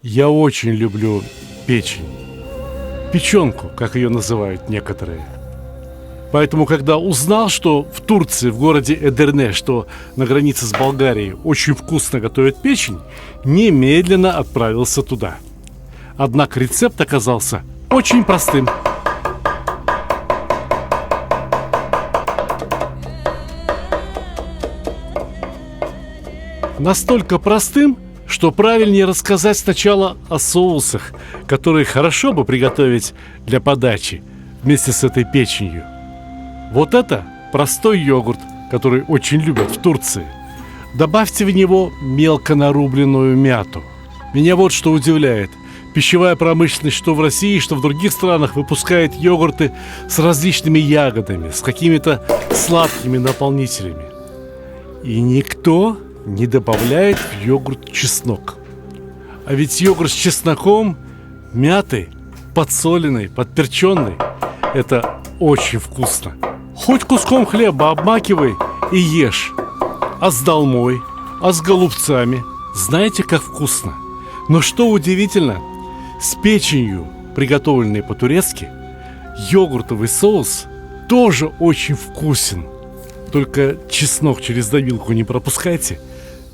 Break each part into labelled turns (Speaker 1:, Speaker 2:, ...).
Speaker 1: Я очень люблю печень. Печенку, как ее называют некоторые. Поэтому, когда узнал, что в Турции, в городе Эдирне, что на границе с Болгарией, очень вкусно готовят печень, немедленно отправился туда. Однако рецепт оказался очень простым. Настолько простым, что правильнее рассказать сначала о соусах, которые хорошо бы приготовить для подачи вместе с этой печенью. Вот это простой йогурт, который очень любят в Турции. Добавьте в него мелко нарубленную мяту. Меня вот что удивляет. Пищевая промышленность что в России, что в других странах выпускает йогурты с различными ягодами, с какими-то сладкими наполнителями. И никто не добавляет в йогурт чеснок. А ведь йогурт с чесноком, мятой, подсоленной, подперченной – это очень вкусно. Хоть куском хлеба обмакивай и ешь. А с долмой, а с голубцами. Знаете, как вкусно? Но что удивительно, с печенью, приготовленной по-турецки, йогуртовый соус тоже очень вкусен. Только чеснок через давилку не пропускайте.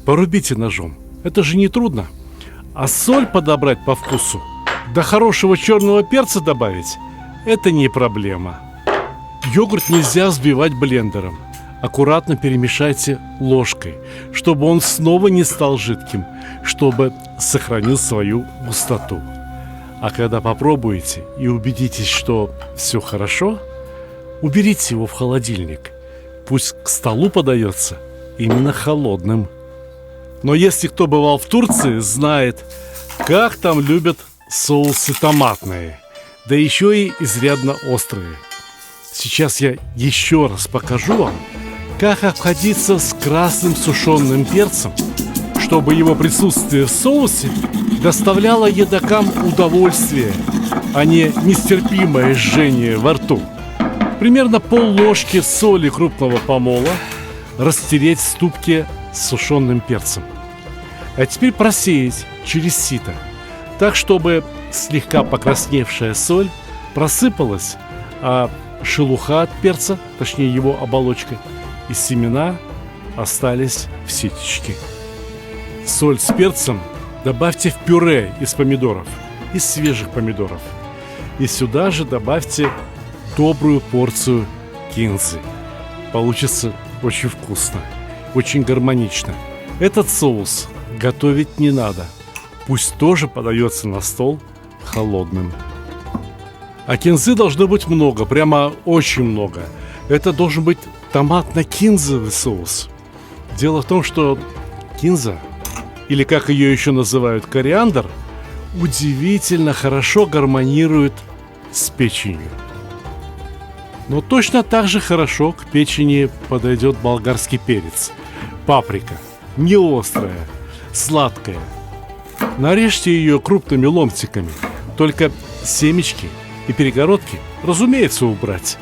Speaker 1: Порубите ножом. Это же не трудно. А соль подобрать по вкусу, да хорошего черного перца добавить – это не проблема. Йогурт нельзя взбивать блендером. Аккуратно перемешайте ложкой, чтобы он снова не стал жидким, чтобы сохранил свою густоту. А когда попробуете и убедитесь, что все хорошо, уберите его в холодильник. Пусть к столу подается именно холодным. Но если кто бывал в Турции, знает, как там любят соусы томатные, да еще и изрядно острые. Сейчас я еще раз покажу вам, как обходиться с красным сушеным перцем, чтобы его присутствие в соусе доставляло едокам удовольствие, а не нестерпимое жжение во рту. Примерно пол-ложки соли крупного помола растереть в ступке с сушеным перцем. А теперь просеять через сито, так, чтобы слегка покрасневшая соль просыпалась, а шелуха от перца, точнее его оболочка, и семена остались в ситечке. Соль с перцем добавьте в пюре из помидоров, из свежих помидоров. И сюда же добавьте добрую порцию кинзы. Получится очень вкусно, очень гармонично. Этот соус готовить не надо. Пусть тоже подается на стол холодным. А кинзы должно быть много, прямо очень много. Это должен быть томатно-кинзовый соус. Дело в том, что кинза, или как ее еще называют кориандр, удивительно хорошо гармонирует с печенью. Но точно так же хорошо к печени подойдет болгарский перец. Паприка, не острая, сладкая. Нарежьте ее крупными ломтиками, только семечки и перегородки, разумеется, убрать.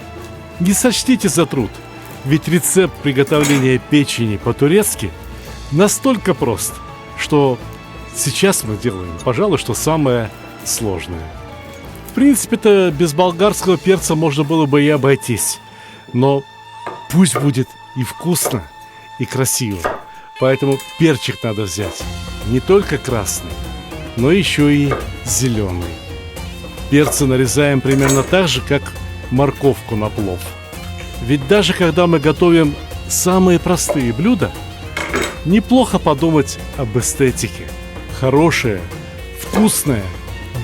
Speaker 1: Не сочтите за труд, ведь рецепт приготовления печени по-турецки настолько прост, что сейчас мы делаем, пожалуй, что самое сложное. В принципе-то без болгарского перца можно было бы и обойтись, но пусть будет и вкусно, и красиво. Поэтому перчик надо взять не только красный, но еще и зеленый. Перцы нарезаем примерно так же, как морковку на плов. Ведь даже когда мы готовим самые простые блюда, неплохо подумать об эстетике. Хорошая, вкусная,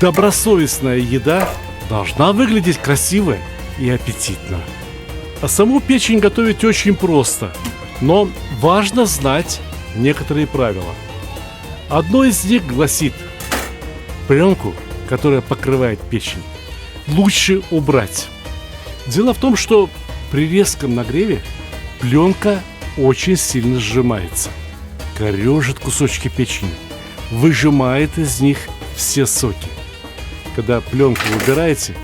Speaker 1: добросовестная еда должна выглядеть красиво и аппетитно. А саму печень готовить очень просто, но важно знать некоторые правила. Одно из них гласит: пленку, которая покрывает печень, лучше убрать. Дело в том, что при резком нагреве пленка очень сильно сжимается, корежит кусочки печени, выжимает из них все соки. Когда пленку убираете,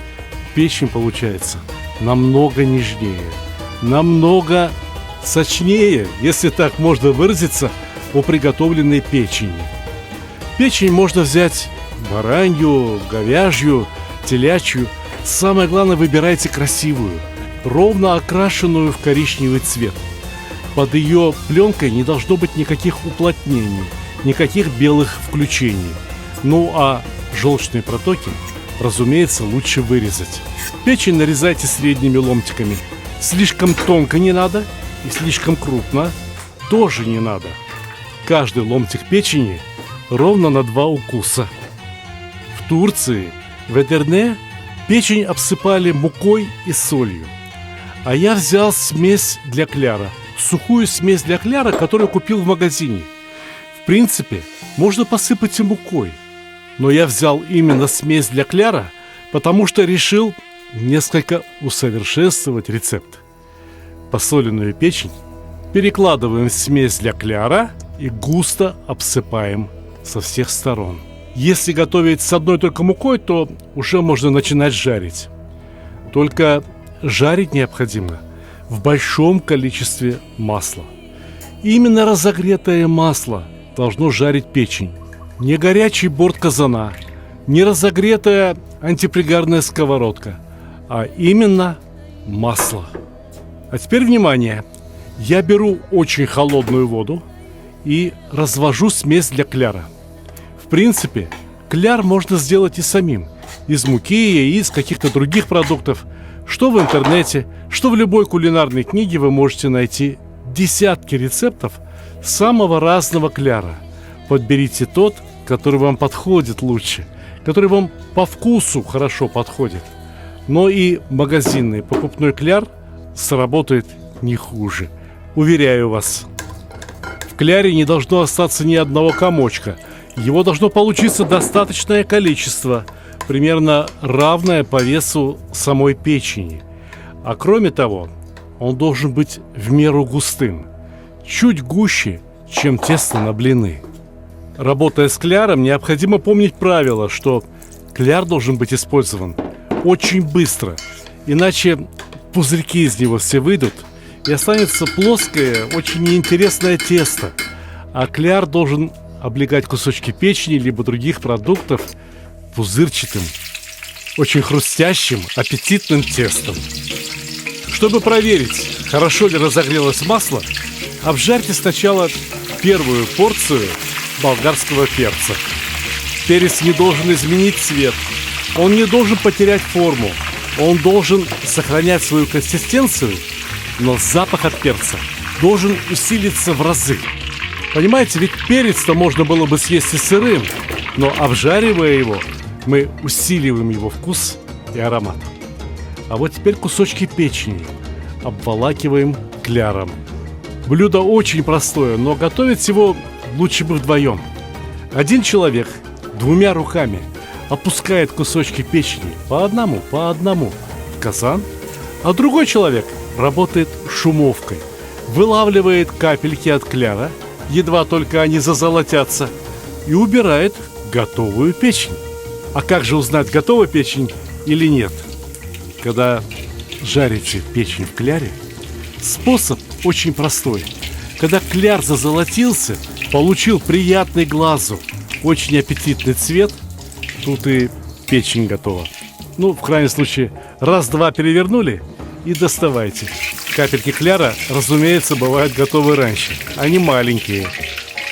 Speaker 1: печень получается намного нежнее, намного сочнее, если так можно выразиться, о приготовленной печени. Печень можно взять баранью, говяжью, телячью. Самое главное, выбирайте красивую, ровно окрашенную в коричневый цвет. Под ее пленкой не должно быть никаких уплотнений, никаких белых включений. Ну а желчные протоки, разумеется, лучше вырезать. Печень нарезайте средними ломтиками. Слишком тонко не надо и слишком крупно тоже не надо. Каждый ломтик печени ровно на 2 укуса. В Турции, в Эдирне, печень обсыпали мукой и солью. А я взял смесь для кляра, сухую смесь для кляра, которую купил в магазине. В принципе, можно посыпать и мукой. Но я взял именно смесь для кляра, потому что решил несколько усовершенствовать рецепт. Посоленную печень перекладываем в смесь для кляра и густо обсыпаем со всех сторон. Если готовить с одной только мукой, то уже можно начинать жарить. Только жарить необходимо в большом количестве масла. Именно разогретое масло должно жарить печень. Не горячий борт казана, не разогретая антипригарная сковородка, а именно масло. А теперь внимание! Я беру очень холодную воду и развожу смесь для кляра. В принципе, кляр можно сделать и самим. Из муки, яиц, каких-то других продуктов. Что в интернете, что в любой кулинарной книге вы можете найти десятки рецептов самого разного кляра. Подберите тот, который вам подходит лучше, который вам по вкусу хорошо подходит. Но и магазинный покупной кляр сработает не хуже. Уверяю вас. В кляре не должно остаться ни одного комочка. Его должно получиться достаточное количество, примерно равное по весу самой печени. А кроме того, он должен быть в меру густым, чуть гуще, чем тесто на блины. Работая с кляром, необходимо помнить правило, что кляр должен быть использован очень быстро, иначе пузырьки из него все выйдут, и останется плоское, очень неинтересное тесто. А кляр должен облегать кусочки печени либо других продуктов пузырчатым, очень хрустящим, аппетитным тестом. Чтобы проверить, хорошо ли разогрелось масло, обжарьте сначала первую порцию болгарского перца. Перец не должен изменить цвет, он не должен потерять форму, он должен сохранять свою консистенцию, но запах от перца должен усилиться в разы. Понимаете, ведь перец-то можно было бы съесть и сырым, но обжаривая его, мы усиливаем его вкус и аромат. А вот теперь кусочки печени обволакиваем кляром. Блюдо очень простое, но готовить его лучше бы вдвоем. Один человек 2 руками опускает кусочки печени по одному в казан, а другой человек работает шумовкой, вылавливает капельки от кляра, едва только они зазолотятся, и убирает готовую печень. А как же узнать, готова печень или нет? Когда жарите печень в кляре, способ очень простой. Когда кляр зазолотился, получил приятный глазу, очень аппетитный цвет, тут и печень готова. Ну, в крайнем случае, раз-два перевернули и доставайте. Капельки кляра, разумеется, бывают готовы раньше. Они маленькие.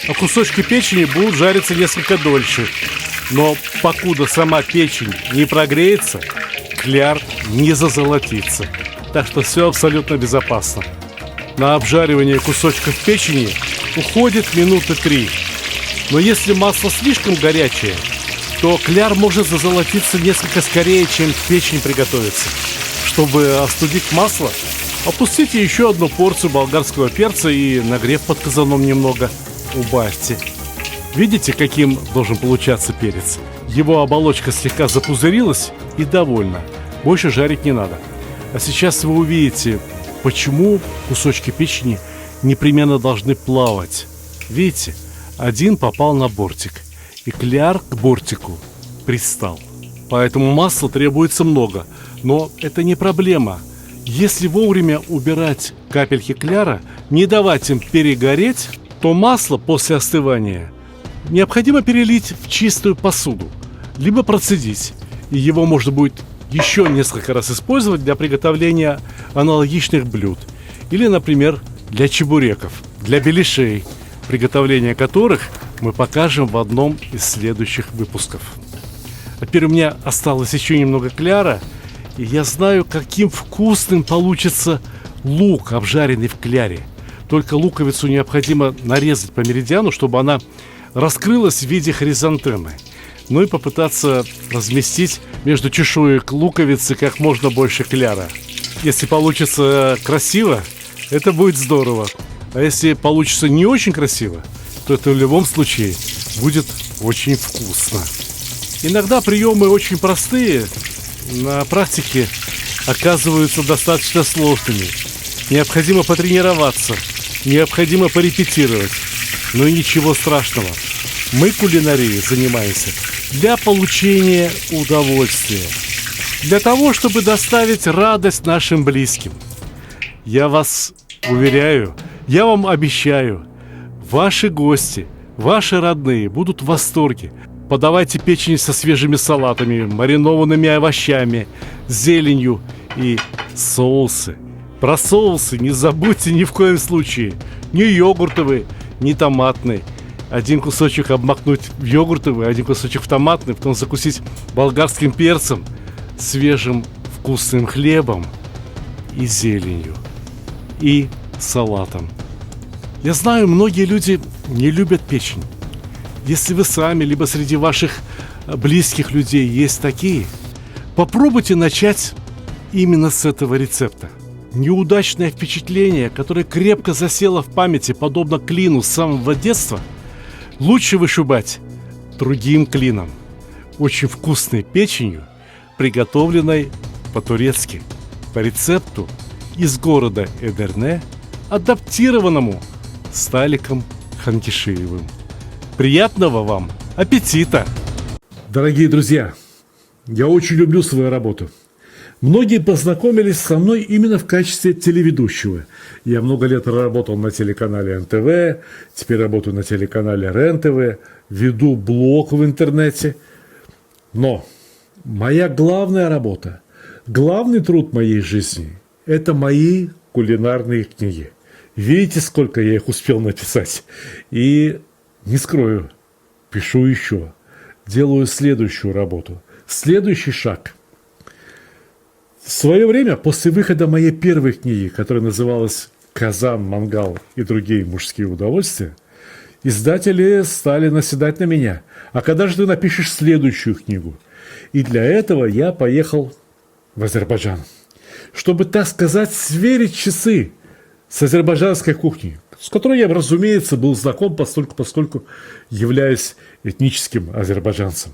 Speaker 1: А кусочки печени будут жариться несколько дольше. Но покуда сама печень не прогреется, кляр не зазолотится. Так что все абсолютно безопасно. На обжаривание кусочков печени уходит 3 минуты. Но если масло слишком горячее, то кляр может зазолотиться несколько скорее, чем печень приготовится. Чтобы остудить масло, опустите еще 1 порцию болгарского перца и, нагрев под казаном немного, убавьте. Видите, каким должен получаться перец? Его оболочка слегка запузырилась и довольна. Больше жарить не надо. А сейчас вы увидите, почему кусочки печени непременно должны плавать. Видите, один попал на бортик, и кляр к бортику пристал. Поэтому масла требуется много, но это не проблема. Если вовремя убирать капельки кляра, не давать им перегореть, то масло после остывания необходимо перелить в чистую посуду. либо процедить, и его можно будет еще несколько раз использовать для приготовления аналогичных блюд. Или, например, для чебуреков, для беляшей, приготовление которых мы покажем в одном из следующих выпусков. А теперь у меня осталось еще немного кляра, и я знаю, каким вкусным получится лук, обжаренный в кляре. Только луковицу необходимо нарезать по меридиану, чтобы она раскрылась в виде хризантемы. Ну и попытаться разместить между чешуек луковицы как можно больше кляра. Если получится красиво, это будет здорово. А если получится не очень красиво, то это в любом случае будет очень вкусно. Иногда приемы очень простые, на практике оказываются достаточно сложными. Необходимо потренироваться, необходимо порепетировать. Но и ничего страшного. Мы кулинарией занимаемся для получения удовольствия, для того, чтобы доставить радость нашим близким. Я вас уверяю, я вам обещаю, ваши гости, ваши родные будут в восторге. Подавайте печень со свежими салатами, маринованными овощами, зеленью и соусы. Про соусы не забудьте ни в коем случае. Ни йогуртовые, ни томатные. Один кусочек обмакнуть в йогуртовый, один кусочек в томатный, потом закусить болгарским перцем, свежим вкусным хлебом и зеленью, и салатом. Я знаю, многие люди не любят печень. Если вы сами, либо среди ваших близких людей есть такие, попробуйте начать именно с этого рецепта. Неудачное впечатление, которое крепко засело в памяти, подобно клину с самого детства, лучше вышибать другим клином, очень вкусной печенью, приготовленной по-турецки, по рецепту из города Эдерне, адаптированному Сталиком Ханкишиевым. Приятного вам аппетита! Дорогие друзья, я очень люблю свою работу. Многие познакомились со мной именно в качестве телеведущего. Я много лет работал на телеканале НТВ, теперь работаю на телеканале РЕН-ТВ, веду блог в интернете. Но моя главная работа, главный труд моей жизни – это мои кулинарные книги. Видите, сколько я их успел написать? И не скрою, пишу еще, делаю следующую работу, следующий шаг – в свое время, после выхода моей первой книги, которая называлась «Казан, мангал и другие мужские удовольствия», издатели стали наседать на меня. А когда же ты напишешь следующую книгу? И для этого я поехал в Азербайджан, чтобы, так сказать, сверить часы с азербайджанской кухней, с которой я, разумеется, был знаком, поскольку являюсь этническим азербайджанцем.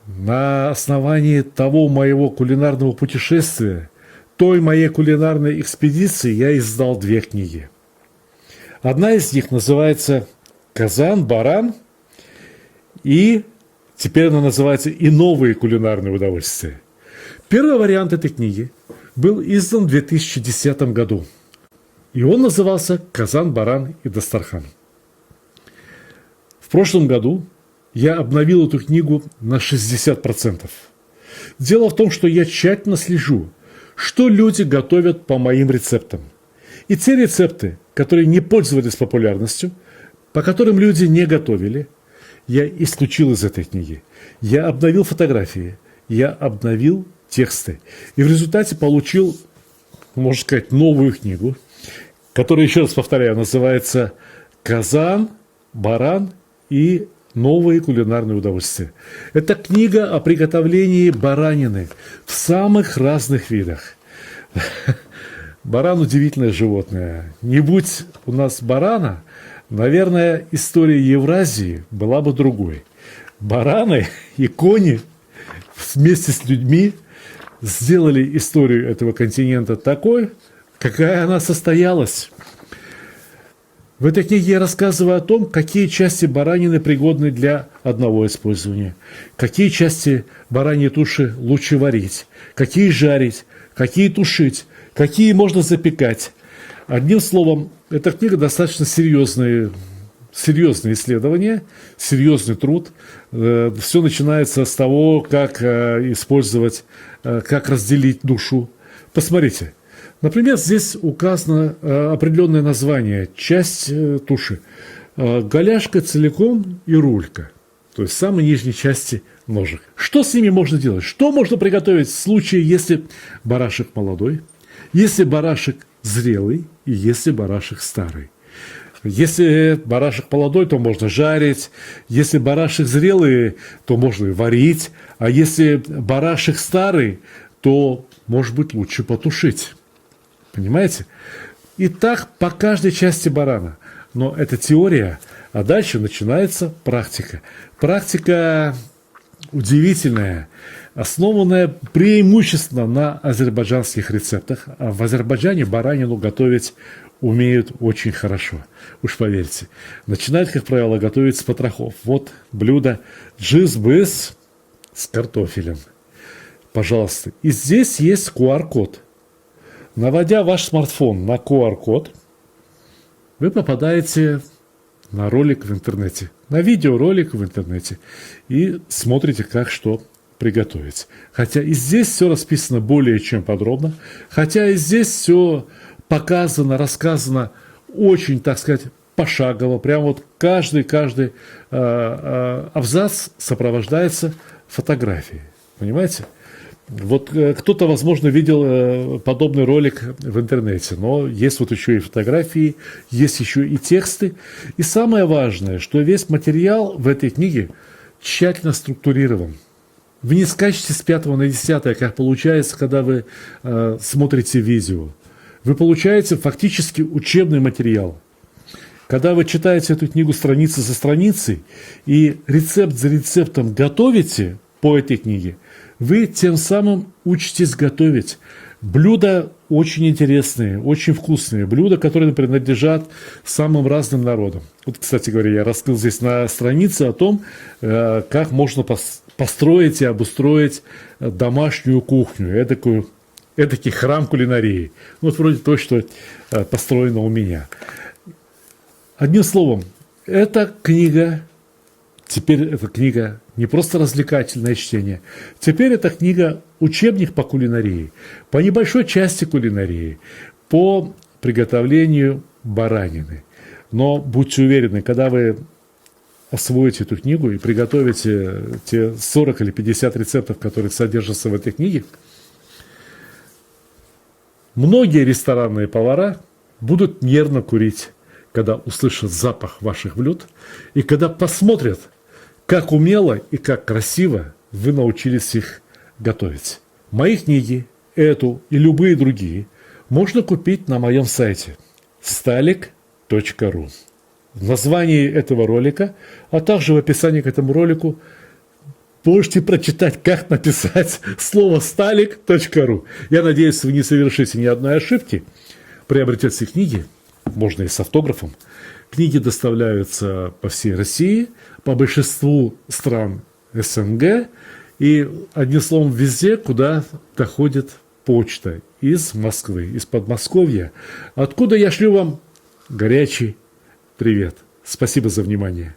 Speaker 1: На основании того моего кулинарного путешествия, той моей кулинарной экспедиции, я издал 2 книги. Одна из них называется «Казан, баран», и теперь она называется «И новые кулинарные удовольствия». Первый вариант этой книги был издан в 2010 году, и он назывался «Казан, баран и Дастархан». В прошлом году я обновил эту книгу на 60%. Дело в том, что я тщательно слежу, что люди готовят по моим рецептам. И те рецепты, которые не пользовались популярностью, по которым люди не готовили, я исключил из этой книги. Я обновил фотографии, я обновил тексты. И в результате получил, можно сказать, новую книгу, которая, еще раз повторяю, называется «Казан, баран и новые кулинарные удовольствия». Это книга о приготовлении баранины в самых разных видах. Баран – удивительное животное. Не будь у нас барана, наверное, история Евразии была бы другой. Бараны и кони вместе с людьми сделали историю этого континента такой, какая она состоялась. В этой книге я рассказываю о том, какие части баранины пригодны для одного использования, какие части бараньей туши лучше варить, какие жарить, какие тушить, какие можно запекать. Одним словом, эта книга достаточно серьезная серьезное исследование, серьезный труд. Все начинается с того, как использовать, как разделить душу. Посмотрите. Например, здесь указано определенное название, часть туши. Голяшка целиком и рулька. То есть самой нижней части ножек. Что с ними можно делать? Что можно приготовить в случае, если барашек молодой, если барашек зрелый и если барашек старый? Если барашек молодой, то можно жарить. Если барашек зрелый, то можно и варить. А если барашек старый, то, может быть, лучше потушить. Понимаете? И так по каждой части барана. Но это теория, а дальше начинается практика. Практика удивительная, основанная преимущественно на азербайджанских рецептах. А в Азербайджане баранину готовить умеют очень хорошо, уж поверьте. Начинают, как правило, готовить с потрохов. Вот блюдо джизбыс с картофелем. Пожалуйста. И здесь есть QR-код. Наводя ваш смартфон на QR-код, вы попадаете на ролик в интернете, на видеоролик в интернете и смотрите, как что приготовить. Хотя и здесь все расписано более чем подробно, хотя и здесь все показано, рассказано очень, так сказать, пошагово. Прям вот каждый абзац сопровождается фотографией. Понимаете? Вот кто-то, возможно, видел подобный ролик в интернете, но есть вот еще и фотографии, есть еще и тексты. И самое важное, что весь материал в этой книге тщательно структурирован. Вы не скачете с 5 на 10, как получается, когда вы смотрите видео. Вы получаете фактически учебный материал. Когда вы читаете эту книгу страница за страницей и рецепт за рецептом готовите по этой книге, вы тем самым учитесь готовить. Блюда очень интересные, очень вкусные. Блюда, которые принадлежат самым разным народам. Вот, кстати говоря, я раскрыл здесь на странице о том, как можно построить и обустроить домашнюю кухню, эдакий храм кулинарии. Вот вроде то, что построено у меня. Одним словом, эта книга, теперь эта книга не просто развлекательное чтение, теперь эта книга учебник по кулинарии, по небольшой части кулинарии, по приготовлению баранины. Но будьте уверены, когда вы освоите эту книгу и приготовите те 40 или 50 рецептов, которые содержатся в этой книге, многие ресторанные повара будут нервно курить, когда услышат запах ваших блюд и когда посмотрят, как умело и как красиво вы научились их готовить. Мои книги, эту и любые другие, можно купить на моем сайте stalik.ru. В названии этого ролика, а также в описании к этому ролику можете прочитать, как написать слово stalik.ru. Я надеюсь, вы не совершите ни одной ошибки, приобретете книги, можно и с автографом. Книги доставляются по всей России, по большинству стран СНГ и, одним словом, везде, куда доходит почта из Москвы, из Подмосковья, откуда я шлю вам горячий привет. Спасибо за внимание.